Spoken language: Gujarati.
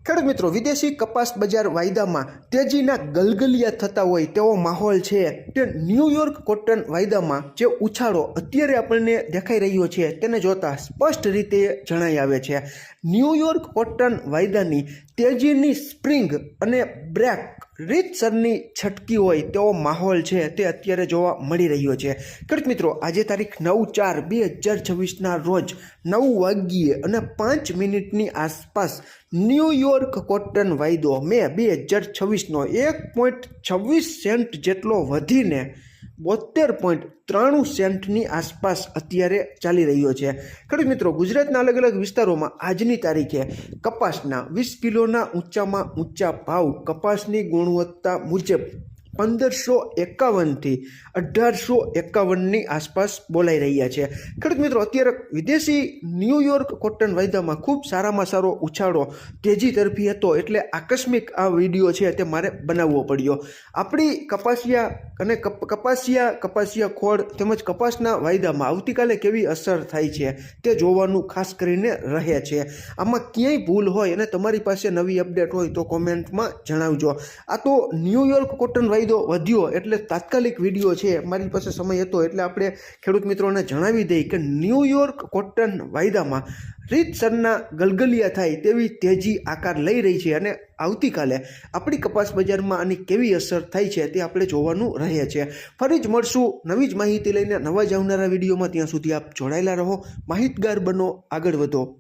ખેડૂત મિત્રો, વિદેશી કપાસ બજાર વાયદામાં તેજીના ગલગલિયા થતા હોય તેવો માહોલ છે કે ન્યૂયોર્ક કોટન વાયદામાં જે ઉછાળો અત્યારે આપણને દેખાઈ રહ્યો છે તેને જોતા સ્પષ્ટ રીતે જણાઈ આવે છે. ન્યૂયોર્ક કોટન વાયદાની તેજીની સ્પ્રિંગ અને બ્રેક રીતસરની છટકી હોય તેવો માહોલ છે તે અત્યારે જોવા મળી રહ્યો છે. ખેડૂત મિત્રો, આજે તારીખ 9/4/2026ના રોજ 9:05 આસપાસ ન્યૂયોર્ક કોટન વાયદો મે 2026નો 1.26 સેન્ટ જેટલો વધીને 72.93 સેન્ટની આસપાસ અત્યારે ચાલી રહ્યો છે. ખેડૂત મિત્રો, ગુજરાતના અલગ અલગ વિસ્તારોમાં આજની તારીખે કપાસના 20 કિલોના ઊંચામાં ઊંચા ભાવ કપાસની ગુણવત્તા મુજબ 1551 થી 1851ની આસપાસ બોલાઈ રહ્યા છે. ખેડૂત મિત્રો, અત્યારે વિદેશી ન્યૂયોર્ક કોટન વાયદામાં ખૂબ સારામાં સારો ઉછાળો તેજી તરફી હતો, એટલે આકસ્મિક આ વિડીયો છે તે મારે બનાવવો પડ્યો. આપણી કપાસિયા અને કપાસિયા ખોળ તેમજ કપાસના વાયદામાં આવતીકાલે કેવી અસર થાય છે તે જોવાનું ખાસ કરીને રહે છે. આમાં ક્યાંય ભૂલ હોય અને તમારી પાસે નવી અપડેટ હોય તો કોમેન્ટમાં જણાવજો. આ તો ન્યૂયોર્ક કોટન વાયદો વધ્યો એટલે તાત્કાલિક વિડીયો છે, મારી પાસે સમય હતો એટલે આપણે ખેડૂત મિત્રોને જણાવી દઈએ કે ન્યૂયોર્ક કોટન વાયદામાં રીતસરના ગલગલિયા થાય તેવી તેજી આકાર લઈ રહી છે અને આવતીકાલે આપણી કપાસ બજારમાં આની કેવી અસર થાય છે તે આપણે જોવાનું રહે છે. ફરી જ મળશું નવી જ માહિતી લઈને નવા જ આવનારા વિડીયોમાં. ત્યાં સુધી આપ જોડાયેલા રહો, માહિતગાર બનો, આગળ વધો.